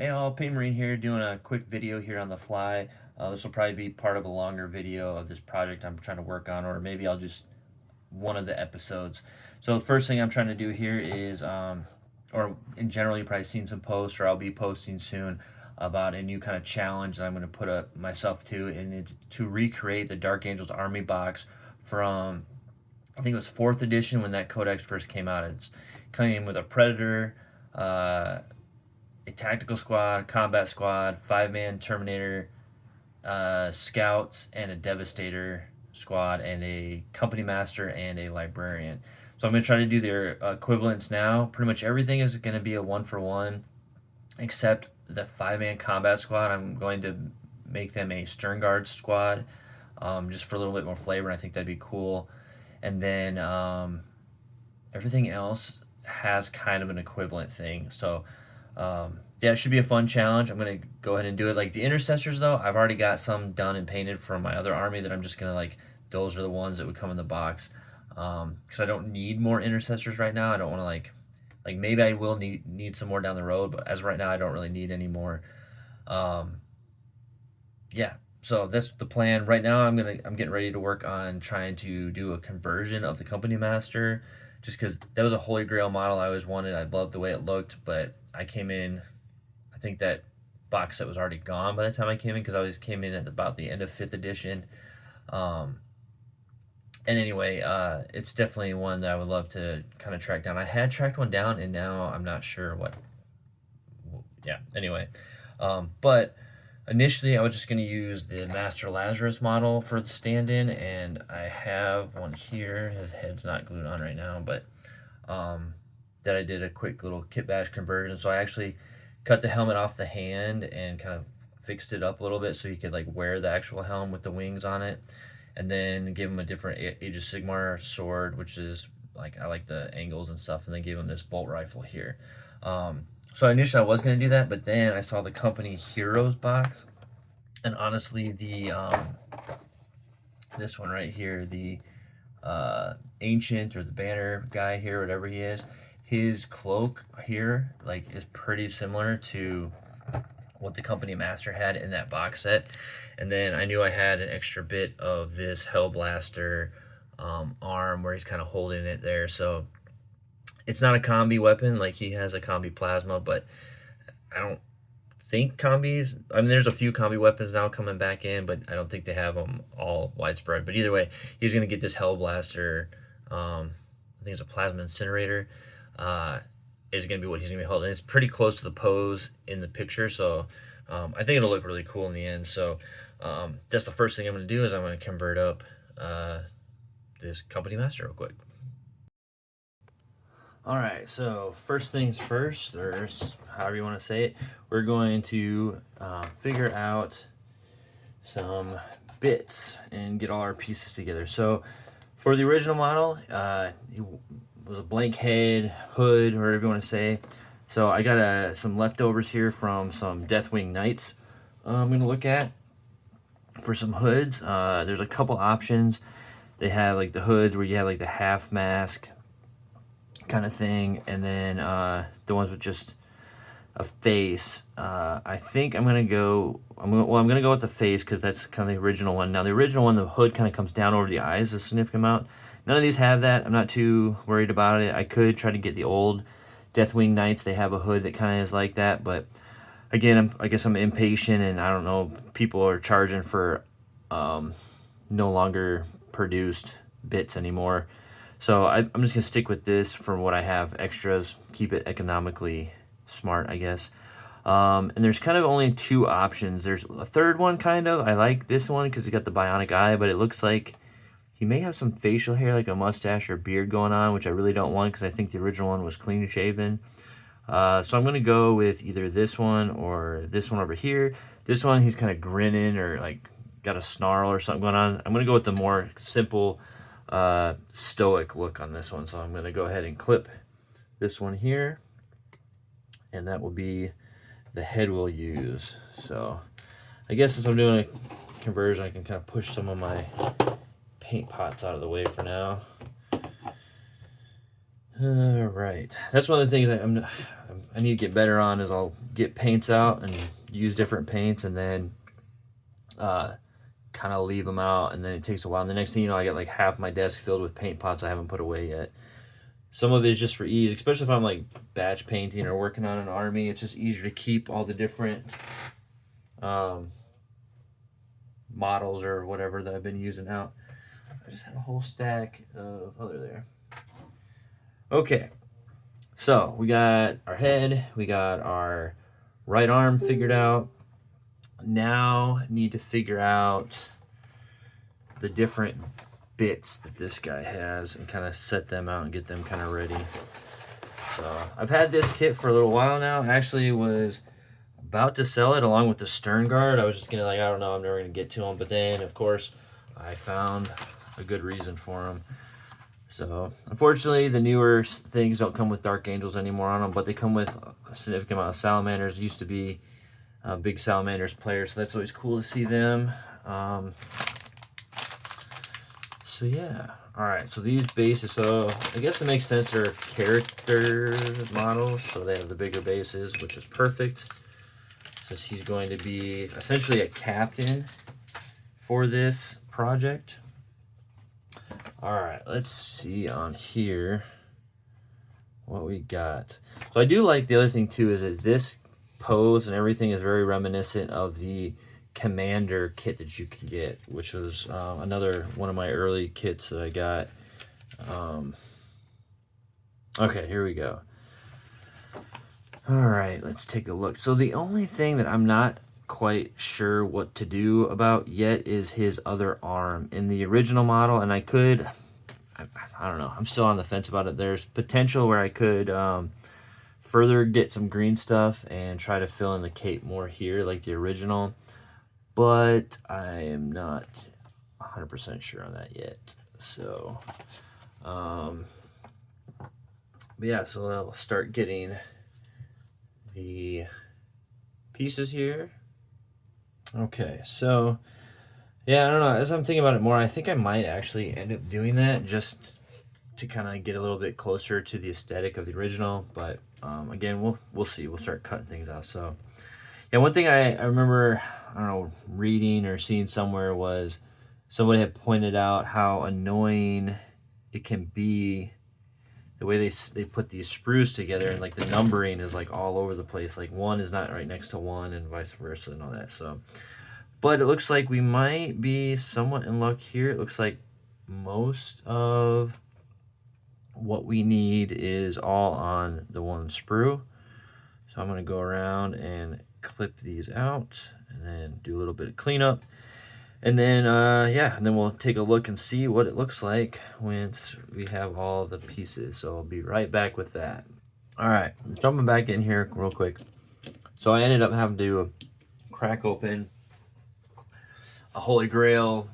Hey all, Paintmarine here, doing a quick video here on the fly. This will probably be part of a longer video of this project I'm trying to work on, or maybe I'll just one of the episodes. So the first thing I'm trying to do here is, or in general, you've probably seen some posts, or I'll be posting soon about a new kind of challenge that I'm going to put up myself to, and it's to recreate the Dark Angels Army box from, I think it was 4th edition when that codex first came out. It's coming with a Predator, a tactical squad, combat squad, 5-man Terminator, scouts, and a Devastator squad, and a company master and a librarian. So I'm going to try to do their equivalents now. Pretty much everything is going to be a 1-for-1, except the 5-man combat squad. I'm going to make them a Stern Guard squad, just for a little bit more flavor. I think that'd be cool. And then everything else has kind of an equivalent thing. So yeah, it should be a fun challenge. I'm going to go ahead and do it. Like the intercessors, though, I've already got some done and painted from my other army that I'm just going to, like, those are the ones that would come in the box. Because I don't need more intercessors right now. I don't want to, like maybe I will need some more down the road, but as of right now, I don't really need any more. Yeah, so that's the plan. Right now, I'm getting ready to work on trying to do a conversion of the company master, just because that was a holy grail model I always wanted. I loved the way it looked, but I came in, I think that box set was already gone by the time I came in, because I always came in at about the end of 5th edition. And anyway, it's definitely one that I would love to kind of track down. I had tracked one down, and now I'm not sure what. Yeah, anyway. But initially, I was just going to use the Master Lazarus model for the stand-in, and I have one here. His head's not glued on right now, but that I did a quick little kit bash conversion. So I actually cut the helmet off the hand and kind of fixed it up a little bit so you could, like, wear the actual helm with the wings on it, and then give him a different Age of Sigmar sword, which is, like, I like the angles and stuff, and then give him this bolt rifle here. So initially I was going to do that, but then I saw the company Heroes box, and honestly, the this one right here, the Ancient or the Banner guy here, whatever he is, his cloak here, like, is pretty similar to what the company master had in that box set. And then I knew I had an extra bit of this Hellblaster arm where he's kind of holding it there. So it's not a combi weapon, like he has a combi plasma, but I don't think combis, I mean, there's a few combi weapons now coming back in, but I don't think they have them all widespread. But either way, he's going to get this Hellblaster, I think it's a plasma incinerator, is going to be what he's going to be holding. It's pretty close to the pose in the picture, so I think it'll look really cool in the end. So that's the first thing I'm going to do, is I'm going to convert up this company master real quick. Alright, so first things first, or however you want to say it, we're going to figure out some bits and get all our pieces together. So for the original model, it was a blank head, hood, or whatever you want to say. So I got some leftovers here from some Deathwing Knights I'm going to look at for some hoods. There's a couple options. They have, like, the hoods where you have, like, the half mask kind of thing, and then the ones with just a face. I think I'm gonna go with the face, because that's kind of the original one. Now the original one, the hood kind of comes down over the eyes a significant amount. None of these have that. I'm not too worried about it. I could try to get the old Deathwing Knights. They have a hood that kind of is like that, but again, I guess I'm impatient, and I don't know, people are charging for no longer produced bits anymore. So I'm just going to stick with this for what I have extras, keep it economically smart, I guess. And there's kind of only 2 options. There's a third one, kind of. I like this one because he got the bionic eye, but it looks like he may have some facial hair, like a mustache or beard going on, which I really don't want, because I think the original one was clean shaven. So I'm going to go with either this one or this one over here. This one, he's kind of grinning, or, like, got a snarl or something going on. I'm going to go with the more simple stoic look on this one. So I'm going to go ahead and clip this one here, and that will be the head we'll use. So I guess since I'm doing a conversion, I can kind of push some of my paint pots out of the way for now. All right, that's one of the things I'm I need to get better on is I'll get paints out and use different paints, and then kind of leave them out, and then it takes a while. And the next thing you know, I got like half my desk filled with paint pots I haven't put away yet. Some of it is just for ease, especially if I'm like batch painting or working on an army. It's just easier to keep all the different models or whatever that I've been using out. I just had a whole stack of other there. Okay, so we got our head, we got our right arm figured out. Now need to figure out the different bits that this guy has and kind of set them out and get them kind of ready. So I've had this kit for a little while now. I actually was about to sell it along with the stern guard. I was just gonna like, I don't know, I'm never gonna get to them. But then of course I found a good reason for them. So unfortunately the newer things don't come with Dark Angels anymore on them, but they come with a significant amount of Salamanders. Used to be a big Salamanders player, so that's always cool to see them. So yeah, all right, so these bases, so I guess it makes sense they're character models, so they have the bigger bases, which is perfect, since he's going to be essentially a captain for this project. All right, let's see on here what we got. So I do like the other thing too is this pose and everything is very reminiscent of the Commander kit that you can get, which was another one of my early kits that I got. Okay, here we go. All right, let's take a look. So the only thing that I'm not quite sure what to do about yet is his other arm in the original model, and I don't know, I'm still on the fence about it. There's potential where I could further get some green stuff and try to fill in the cape more here like the original, but I am not 100% sure on that yet. So but yeah, so I'll start getting the pieces here. Okay, so yeah, I don't know, as I'm thinking about it more, I think I might actually end up doing that just to kind of get a little bit closer to the aesthetic of the original. But again, we'll see. We'll start cutting things out. So yeah, one thing I remember, I don't know, reading or seeing somewhere was somebody had pointed out how annoying it can be the way they put these sprues together, and like the numbering is like all over the place. Like one is not right next to one and vice versa and all that. So, but it looks like we might be somewhat in luck here. It looks like most of what we need is all on the one sprue. So I'm going to go around and clip these out and then do a little bit of cleanup. And then, yeah, and then we'll take a look and see what it looks like once we have all the pieces. So I'll be right back with that. All right, jumping back in here real quick. So I ended up having to crack open a Holy Grail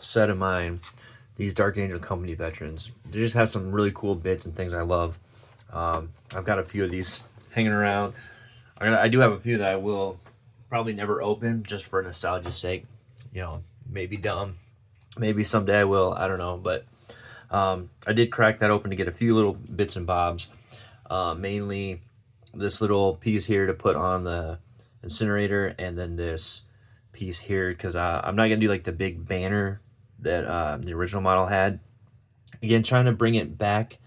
set of mine, these Dark Angel Company veterans. They just have some really cool bits and things I love. I've got a few of these hanging around. I do have a few that I will probably never open just for nostalgia's sake. You know, maybe dumb, maybe someday I will, I don't know. But I did crack that open to get a few little bits and bobs, mainly this little piece here to put on the incinerator, and then this piece here because I'm not gonna do like the big banner that the original model had. Again, trying to bring it back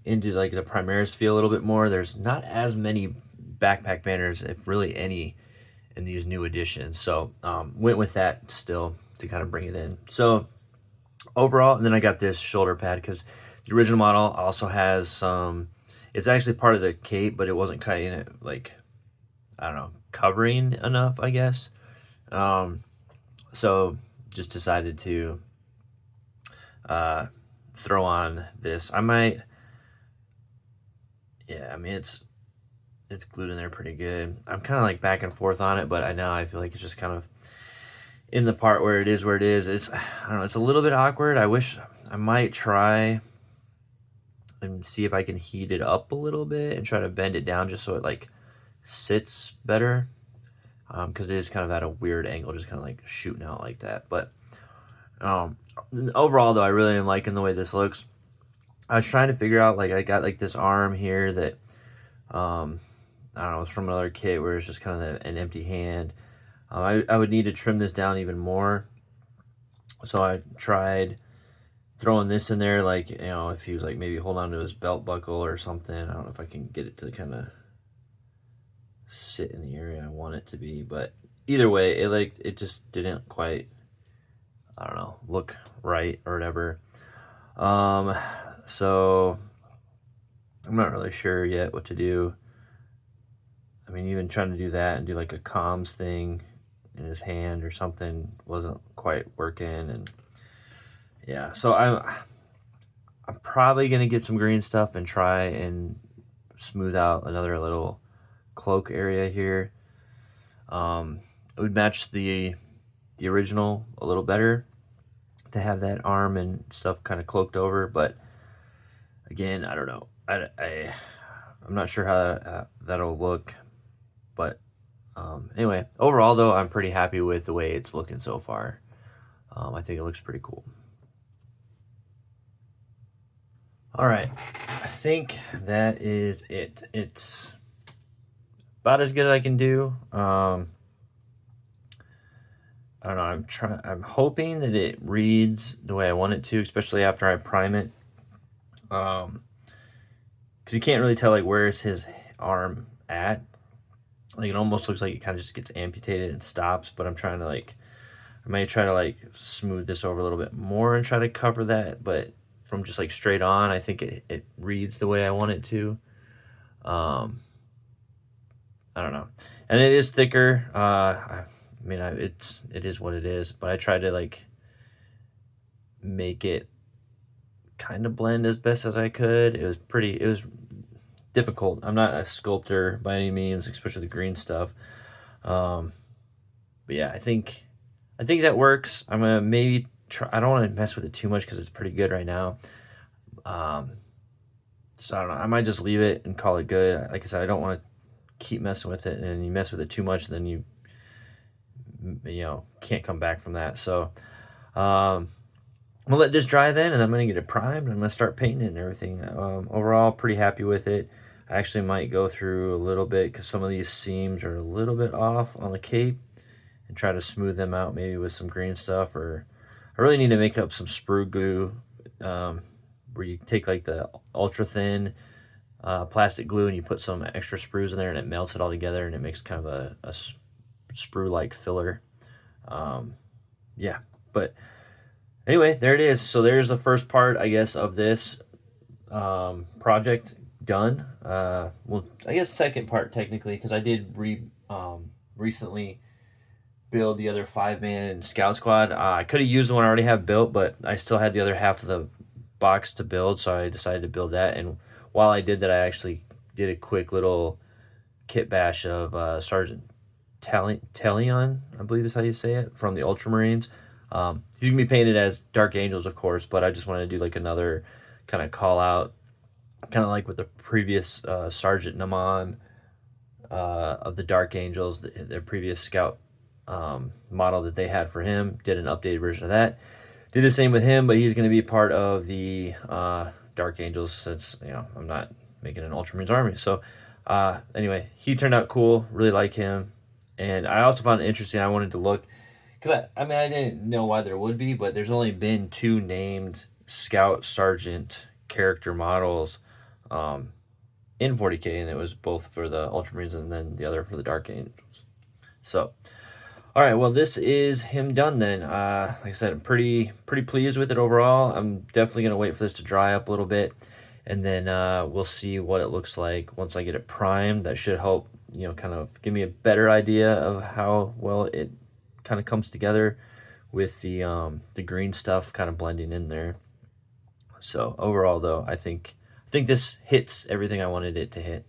into like the Primaris feel a little bit more. There's not as many backpack banners, if really any, in these new editions. So went with that still to kind of bring it in. So overall, and then I got this shoulder pad because the original model also has some, it's actually part of the cape, but it wasn't kind of like, I don't know, covering enough, I guess. So just decided to throw on this. I might, yeah, I mean, it's glued in there pretty good. I'm kind of like back and forth on it, but I feel like it's just kind of in the part where it is where it is. It's, I don't know, it's a little bit awkward. I wish I might try and see if I can heat it up a little bit and try to bend it down just so it like sits better. Because it is kind of at a weird angle, just kind of like shooting out like that. But overall, though, I really am liking the way this looks. I was trying to figure out, like, I got like this arm here that I don't know, it's from another kit where it's just kind of an empty hand. I would need to trim this down even more. So I tried throwing this in there, like, you know, if he was like maybe hold on to his belt buckle or something. I don't know if I can get it to kind of sit in the area I want it to be, but either way, it just didn't quite, I don't know, look right or whatever. So I'm not really sure yet what to do. I mean, even trying to do that and do like a comms thing in his hand or something wasn't quite working. And yeah, so I'm probably gonna get some green stuff and try and smooth out another little cloak area here. It would match the original a little better to have that arm and stuff kind of cloaked over, but again, I don't know. I'm not sure how that'll look, but anyway, overall though, I'm pretty happy with the way it's looking so far. I think it looks pretty cool. All right, I think that is it. It's about as good as I can do. I don't know. I'm hoping that it reads the way I want it to, especially after I prime it. Because you can't really tell like where's his arm at. Like it almost looks like it kind of just gets amputated and stops. But I'm trying to like, I might try to like smooth this over a little bit more and try to cover that. But from just like straight on, I think it reads the way I want it to. I don't know, and it is thicker. I mean, it is what it is. But I tried to like make it kind of blend as best as I could. It was difficult. I'm not a sculptor by any means, especially the green stuff. But yeah, I think that works. I'm gonna maybe try. I don't want to mess with it too much because it's pretty good right now. So I don't know. I might just leave it and call it good. Like I said, I don't want to keep messing with it, and you mess with it too much, then you know can't come back from that. So I'm gonna let this dry then, and I'm gonna get it primed, and I'm gonna start painting it and everything. Overall, pretty happy with it. I actually might go through a little bit because some of these seams are a little bit off on the cape and try to smooth them out maybe with some green stuff, or I really need to make up some sprue glue where you take like the ultra thin plastic glue and you put some extra sprues in there and it melts it all together and it makes kind of a sprue like filler. Yeah, but anyway, there it is. So there's the first part, I guess, of this project done. Well, I guess second part technically, because I did recently build the other 5-man scout squad. I could have used the one I already have built, but I still had the other half of the box to build, so I decided to build that. And while I did that, I actually did a quick little kit bash of Sergeant Talion, I believe is how you say it, from the Ultramarines. He's gonna be painted as Dark Angels, of course, but I just wanted to do like another kind of call out, kind of like with the previous Sergeant Naman of the Dark Angels, their previous scout model that they had for him. Did an updated version of that. Did the same with him, but he's going to be part of the Dark Angels since, you know, I'm not making an Ultramarines army. So anyway, he turned out cool. Really like him. And I also found it interesting. I wanted to look, because I mean, I didn't know why there would be, but there's only been 2 named Scout Sergeant character models in 40K, and it was both for the Ultramarines and then the other for the Dark Angels. So, all right, well, this is him done then. Like I said, I'm pretty pleased with it overall. I'm definitely going to wait for this to dry up a little bit, and then we'll see what it looks like once I get it primed. That should help, you know, kind of give me a better idea of how well it kind of comes together with the green stuff kind of blending in there. So overall, though, I think this hits everything I wanted it to hit.